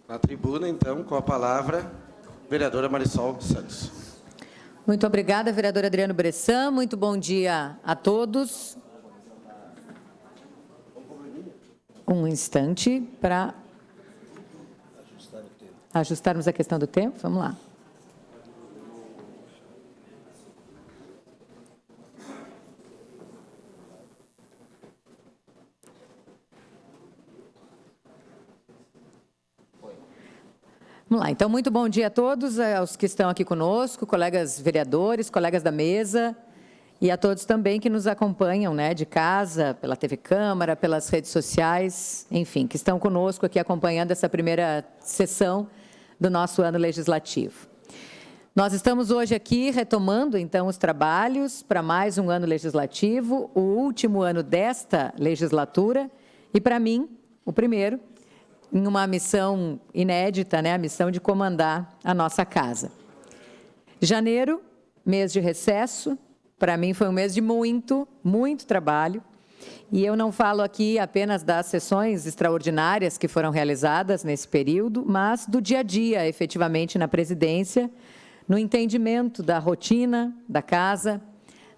Na tribuna, então, com a palavra, vereadora Marisol Santos. Muito obrigada, vereador Adriano Bressan. Muito bom dia a todos. Um instante para ajustarmos a questão do tempo. Vamos lá. Vamos lá, então, muito bom dia a todos, aos que estão aqui conosco, colegas vereadores, colegas da mesa, e a todos também que nos acompanham, né, de casa, pela TV Câmara, pelas redes sociais, enfim, que estão conosco aqui acompanhando essa primeira sessão do nosso ano legislativo. Nós estamos hoje aqui retomando, então, os trabalhos para mais um ano legislativo, o último ano desta legislatura, e, para mim, o primeiro, em uma missão inédita, né, a missão de comandar a nossa casa. Janeiro, mês de recesso, para mim foi um mês de muito trabalho, e eu não falo aqui apenas das sessões extraordinárias que foram realizadas nesse período, mas do dia a dia, efetivamente, na presidência, no entendimento da rotina da casa,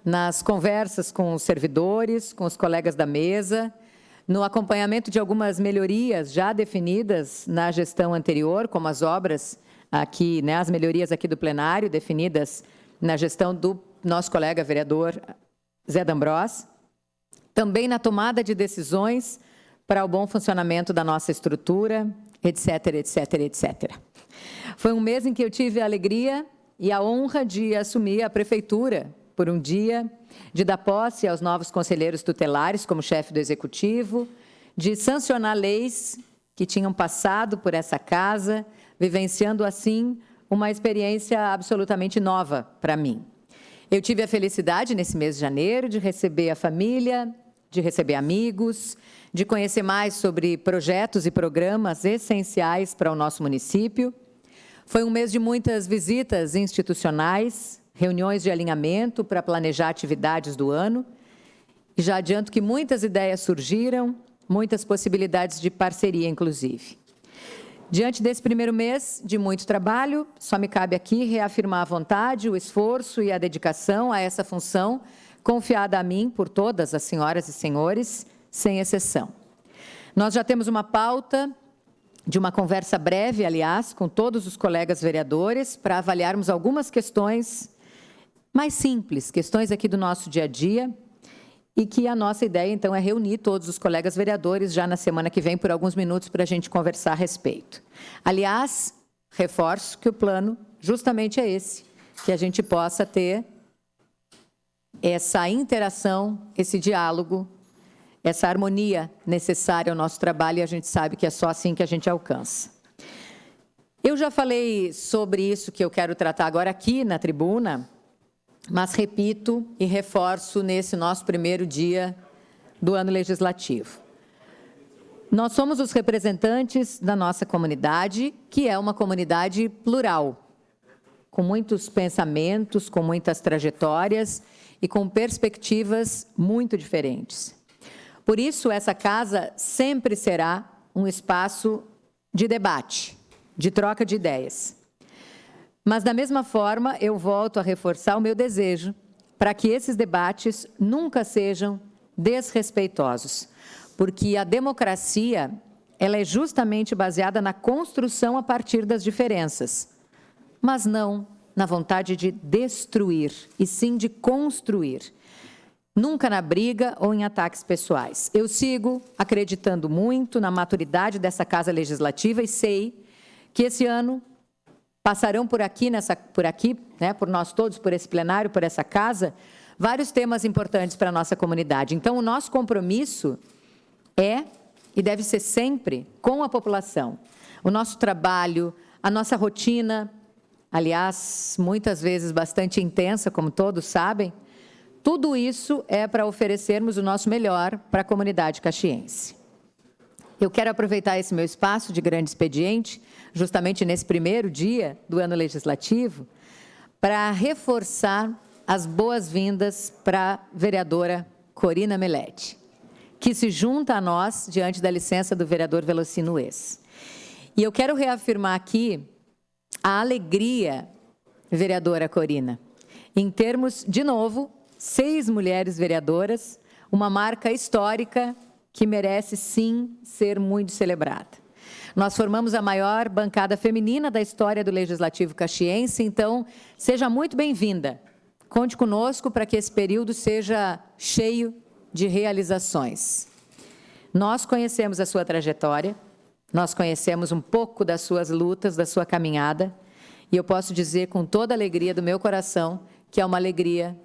nas conversas com os servidores, com os colegas da mesa, no acompanhamento de algumas melhorias já definidas na gestão anterior, como as obras aqui, né, as melhorias aqui do plenário, definidas na gestão do nosso colega vereador Zé D'Ambrós, também na tomada de decisões para o bom funcionamento da nossa estrutura, etc. Foi um mês em que eu tive a alegria e a honra de assumir a prefeitura por um dia, de dar posse aos novos conselheiros tutelares como chefe do Executivo, de sancionar leis que tinham passado por essa casa, vivenciando, assim, uma experiência absolutamente nova para mim. Eu tive a felicidade, nesse mês de janeiro, de receber a família, de receber amigos, de conhecer mais sobre projetos e programas essenciais para o nosso município. Foi um mês de muitas visitas institucionais, reuniões de alinhamento para planejar atividades do ano. E já adianto que muitas ideias surgiram, muitas possibilidades de parceria, inclusive. Diante desse primeiro mês de muito trabalho, só me cabe aqui reafirmar a vontade, o esforço e a dedicação a essa função confiada a mim por todas as senhoras e senhores, sem exceção. Nós já temos uma pauta de uma conversa breve, aliás, com todos os colegas vereadores, para avaliarmos algumas questões mais simples, questões aqui do nosso dia a dia, e que a nossa ideia, então, é reunir todos os colegas vereadores já na semana que vem por alguns minutos para a gente conversar a respeito. Aliás, reforço que o plano justamente é esse, que a gente possa ter essa interação, esse diálogo, essa harmonia necessária ao nosso trabalho, e a gente sabe que é só assim que a gente alcança. Eu já falei sobre isso que eu quero tratar agora aqui na tribuna, mas repito e reforço nesse nosso primeiro dia do ano legislativo. Nós somos os representantes da nossa comunidade, que é uma comunidade plural, com muitos pensamentos, com muitas trajetórias e com perspectivas muito diferentes. Por isso, essa casa sempre será um espaço de debate, de troca de ideias. Mas, da mesma forma, eu volto a reforçar o meu desejo para que esses debates nunca sejam desrespeitosos, porque a democracia, ela é justamente baseada na construção a partir das diferenças, mas não na vontade de destruir, e sim de construir, nunca na briga ou em ataques pessoais. Eu sigo acreditando muito na maturidade dessa Casa Legislativa e sei que esse ano passarão por aqui, né, por nós todos, por esse plenário, por essa casa, vários temas importantes para a nossa comunidade. Então, o nosso compromisso é e deve ser sempre com a população. O nosso trabalho, a nossa rotina, aliás, muitas vezes bastante intensa, como todos sabem, tudo isso é para oferecermos o nosso melhor para a comunidade caxiense. Eu quero aproveitar esse meu espaço de grande expediente, justamente nesse primeiro dia do ano legislativo, para reforçar as boas-vindas para a vereadora Corina Melete, que se junta a nós diante da licença do vereador Velocino Ex. E eu quero reafirmar aqui a alegria, vereadora Corina, em termos, de novo, 6 mulheres vereadoras, uma marca histórica que merece, sim, ser muito celebrada. Nós formamos a maior bancada feminina da história do Legislativo caxiense, então, seja muito bem-vinda. Conte conosco para que esse período seja cheio de realizações. Nós conhecemos a sua trajetória, nós conhecemos um pouco das suas lutas, da sua caminhada, e eu posso dizer com toda a alegria do meu coração que é uma alegria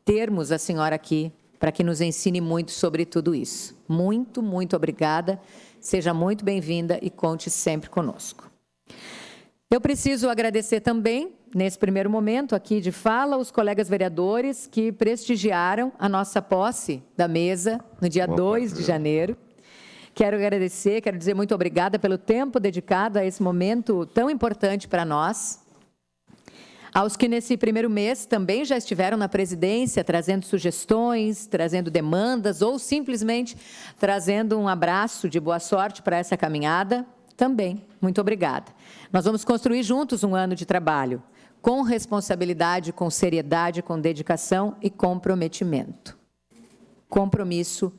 termos a senhora aqui para que nos ensine muito sobre tudo isso. Muito, muito obrigada, seja muito bem-vinda e conte sempre conosco. Eu preciso agradecer também, nesse primeiro momento aqui de fala, os colegas vereadores que prestigiaram a nossa posse da mesa no dia 2 de janeiro. Quero agradecer, quero dizer muito obrigada pelo tempo dedicado a esse momento tão importante para nós. Aos que nesse primeiro mês também já estiveram na presidência, trazendo sugestões, trazendo demandas ou simplesmente trazendo um abraço de boa sorte para essa caminhada, também, muito obrigada. Nós vamos construir juntos um ano de trabalho, com responsabilidade, com seriedade, com dedicação e comprometimento. Compromisso.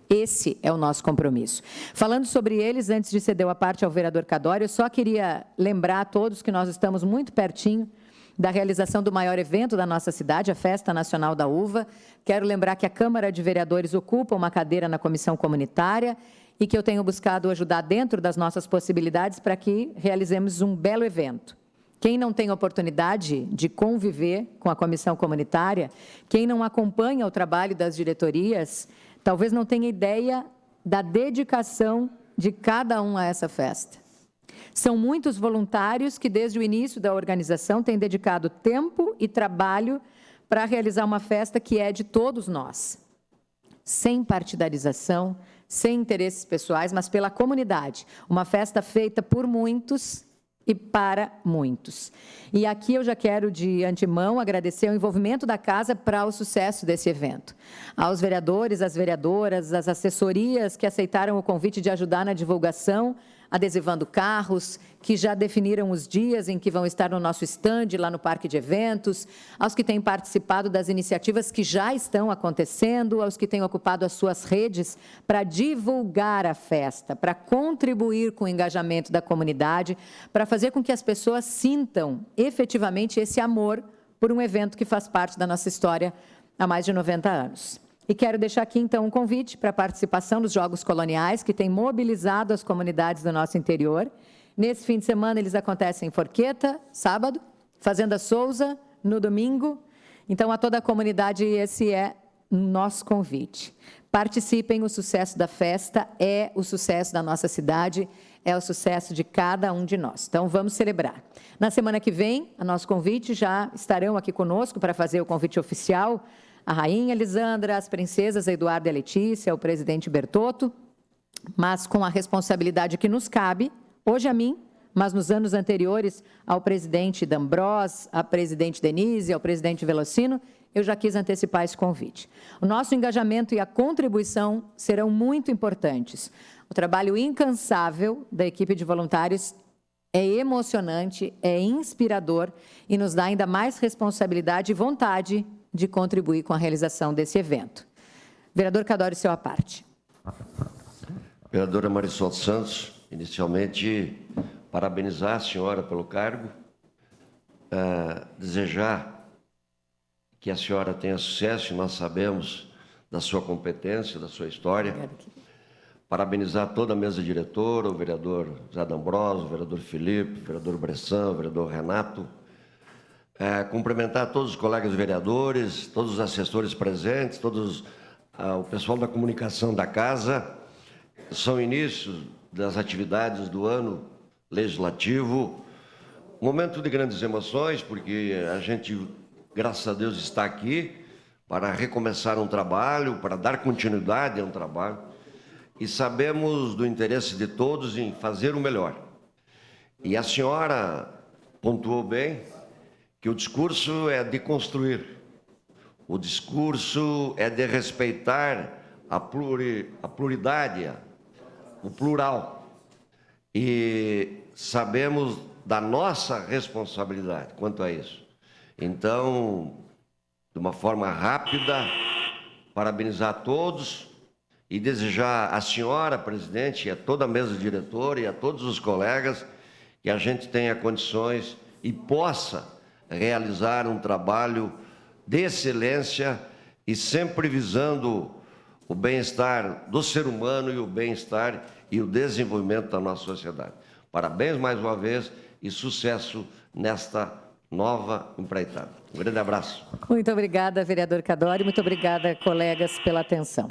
Esse é o nosso compromisso. Falando sobre eles, antes de ceder a parte ao vereador Cadório, eu só queria lembrar a todos que nós estamos muito pertinho da realização do maior evento da nossa cidade, a Festa Nacional da Uva. Quero lembrar que a Câmara de Vereadores ocupa uma cadeira na Comissão Comunitária e que eu tenho buscado ajudar dentro das nossas possibilidades para que realizemos um belo evento. Quem não tem oportunidade de conviver com a Comissão Comunitária, quem não acompanha o trabalho das diretorias, talvez não tenha ideia da dedicação de cada um a essa festa. São muitos voluntários que, desde o início da organização, têm dedicado tempo e trabalho para realizar uma festa que é de todos nós, sem partidarização, sem interesses pessoais, mas pela comunidade. Uma festa feita por muitos e para muitos. E aqui eu já quero, de antemão, agradecer o envolvimento da Casa para o sucesso desse evento. Aos vereadores, às vereadoras, às assessorias que aceitaram o convite de ajudar na divulgação, adesivando carros, que já definiram os dias em que vão estar no nosso estande, lá no Parque de Eventos, aos que têm participado das iniciativas que já estão acontecendo, aos que têm ocupado as suas redes para divulgar a festa, para contribuir com o engajamento da comunidade, para fazer com que as pessoas sintam efetivamente esse amor por um evento que faz parte da nossa história há mais de 90 anos. E quero deixar aqui, então, um convite para a participação nos Jogos Coloniais, que tem mobilizado as comunidades do nosso interior. Nesse fim de semana, eles acontecem em Forqueta, sábado, Fazenda Souza, no domingo. Então, a toda a comunidade, esse é o nosso convite. Participem, o sucesso da festa é o sucesso da nossa cidade, é o sucesso de cada um de nós. Então, vamos celebrar. Na semana que vem, a nosso convite, já estarão aqui conosco para fazer o convite oficial a rainha Elisandra, as princesas Eduardo e Letícia, o presidente Bertotto, mas com a responsabilidade que nos cabe, hoje a mim, mas nos anos anteriores ao presidente D'Ambros, à presidente Denise, ao presidente Velocino, eu já quis antecipar esse convite. O nosso engajamento e a contribuição serão muito importantes. O trabalho incansável da equipe de voluntários é emocionante, é inspirador e nos dá ainda mais responsabilidade e vontade de contribuir com a realização desse evento. Vereador Cadório, seu à parte. Vereadora Marisol Santos, inicialmente, parabenizar a senhora pelo cargo, desejar que a senhora tenha sucesso, e nós sabemos da sua competência, da sua história. Parabenizar toda a mesa diretora, o vereador Zé D'Ambros, o vereador Felipe, o vereador Bressan, o vereador Renato. Cumprimentar todos os colegas vereadores, todos os assessores presentes, o pessoal da comunicação da casa. São inícios das atividades do ano legislativo, momento de grandes emoções, porque a gente, graças a Deus, está aqui para recomeçar um trabalho, para dar continuidade a um trabalho, e sabemos do interesse de todos em fazer o melhor. E a senhora pontuou bem que o discurso é de construir, o discurso é de respeitar a pluralidade, o plural. e sabemos da nossa responsabilidade quanto a isso. Então, de uma forma rápida, parabenizar a todos e desejar à senhora presidente, e a toda a mesa diretora e a todos os colegas que a gente tenha condições e possa realizar um trabalho de excelência e sempre visando o bem-estar do ser humano e o bem-estar e o desenvolvimento da nossa sociedade. Parabéns mais uma vez e sucesso nesta nova empreitada. Um grande abraço. Muito obrigada, vereador Cadori. Muito obrigada, colegas, pela atenção.